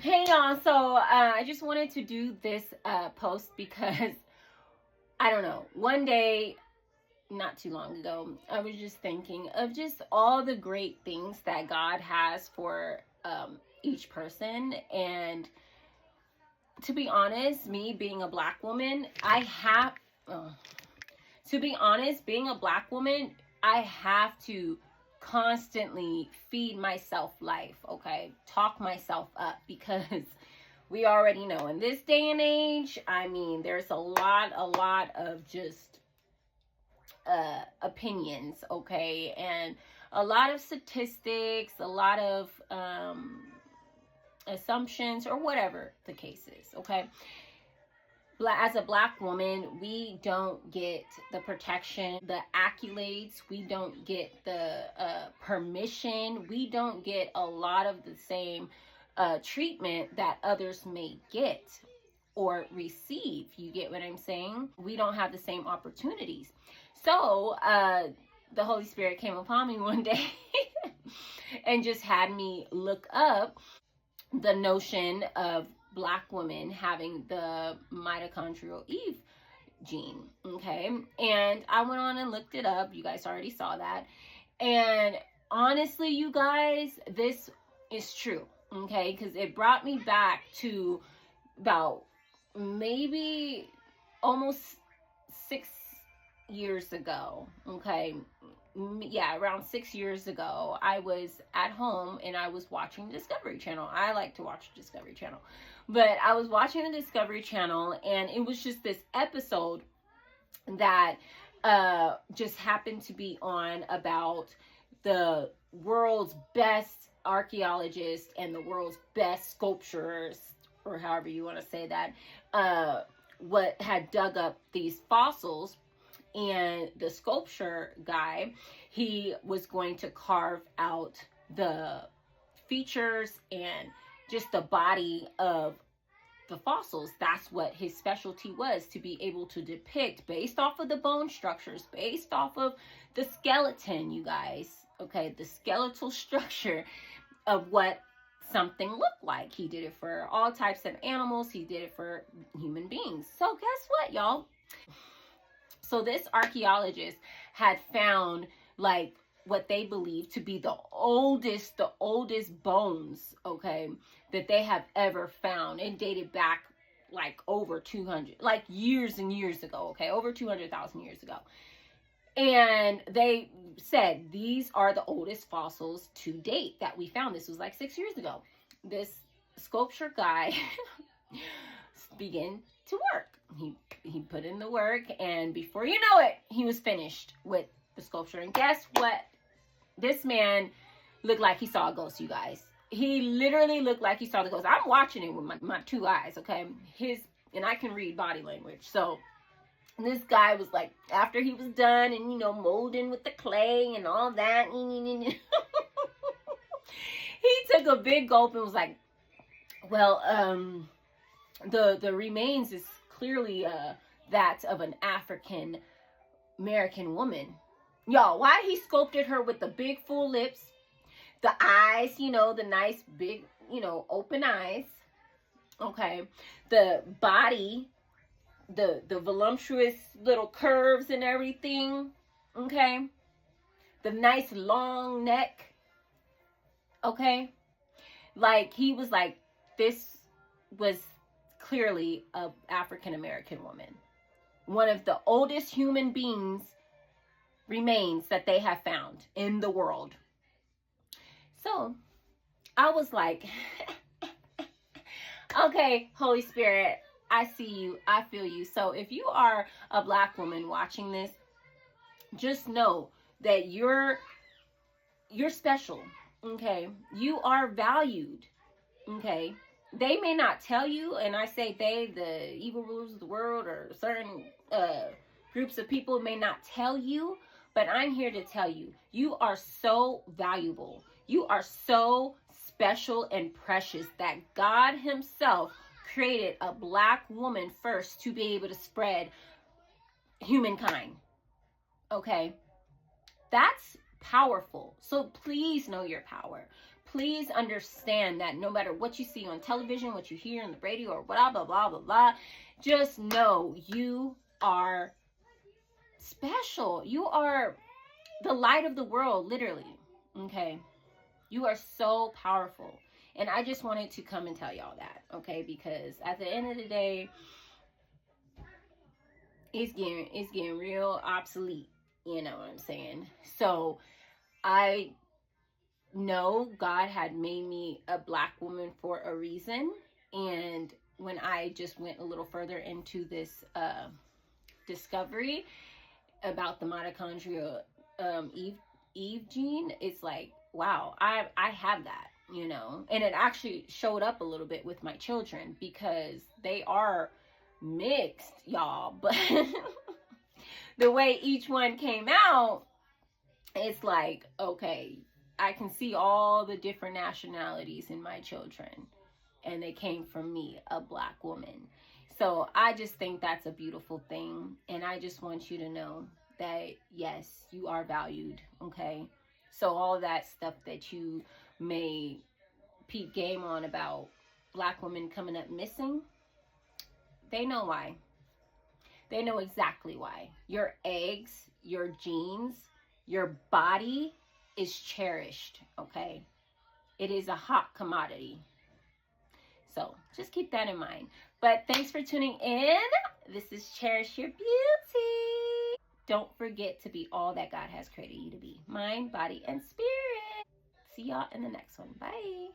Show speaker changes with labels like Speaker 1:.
Speaker 1: Hey y'all, so I just wanted to do this post because I don't know, one day not too long ago I was just thinking of just all the great things that God has for each person. And to be honest, me being a black woman, to be honest, being a black woman, I have to constantly feed myself life, okay? Talk myself up, because we already know in this day and age, I mean, there's a lot of just opinions, okay? And a lot of statistics, a lot of assumptions, or whatever the case is, okay? As a black woman, we don't get the protection, the accolades, we don't get the permission, we don't get a lot of the same treatment that others may get or receive. You get what I'm saying? We don't have the same opportunities. So the Holy Spirit came upon me one day and just had me look up the notion of black women having the mitochondrial Eve gene, okay? And I went on and looked it up. You guys already saw that. And honestly, you guys, this is true, okay? Because it brought me back to about maybe almost 6 years ago, okay? Yeah, around 6 years ago, I was at home and I was watching Discovery Channel. I like to watch Discovery Channel, but I was watching the Discovery Channel, and it was just this episode that just happened to be on about the world's best archaeologists and the world's best sculptors, or however you want to say that, what had dug up these fossils. And the sculpture guy, he was going to carve out the features and just the body of the fossils. That's what his specialty was, to be able to depict based off of the bone structures, based off of the skeleton, you guys, okay, the skeletal structure of what something looked like. He did it for all types of animals. He did it for human beings. So guess what, y'all? So this archaeologist had found like what they believe to be the oldest bones, okay, that they have ever found. It dated back like over 200, like years and years ago, okay, over 200,000 years ago. And they said these are the oldest fossils to date that we found. This was like 6 years ago. This sculpture guy began to work. He put in the work, and before you know it, he was finished with the sculpture. And guess what? This man looked like he saw a ghost, you guys. He literally looked like he saw the ghost. I'm watching it with my two eyes, okay? And I can read body language. So this guy was like, after he was done and, molding with the clay and all that, he took a big gulp and was like, well, the remains is clearly that of an African American woman. Y'all, why he sculpted her with the big full lips, the eyes, the nice big, open eyes, okay, the body, the voluptuous little curves and everything, okay, the nice long neck, okay, like he was like, this was clearly an African American woman. One of the oldest human beings remains that they have found in the world. So I was like, okay, Holy Spirit, I see you, I feel you. So if you are a black woman watching this, just know that you're special, okay? You are valued, okay? They may not tell you, and I say they, the evil rulers of the world, or certain groups of people may not tell you, but I'm here to tell you, you are so valuable. You are so special and precious that God himself created a black woman first to be able to spread humankind. Okay? That's powerful. So please know your power. please understand that no matter what you see on television, what you hear on the radio, or blah, blah, blah, blah, blah, just know you are special. You are the light of the world, literally. Okay? You are so powerful. And I just wanted to come and tell y'all that, okay? Because at the end of the day, it's getting real obsolete. You know what I'm saying? So I know God had made me a black woman for a reason. And when I just went a little further into this discovery about the mitochondrial Eve gene, it's like, wow, I have that, you know. And it actually showed up a little bit with my children because they are mixed, y'all. But the way each one came out, it's like, okay, I can see all the different nationalities in my children, and they came from me, a black woman. So I just think that's a beautiful thing, and I just want you to know that, yes, you are valued, okay? So all that stuff that you may peep game on about black women coming up missing, they know why. They know exactly why. Your eggs, your genes, your body is cherished, okay? It is a hot commodity. So just keep that in mind. But thanks for tuning in. This is Cherish Your Beauty. Don't forget to be all that God has created you to be. Mind, body, and spirit. See y'all in the next one. Bye.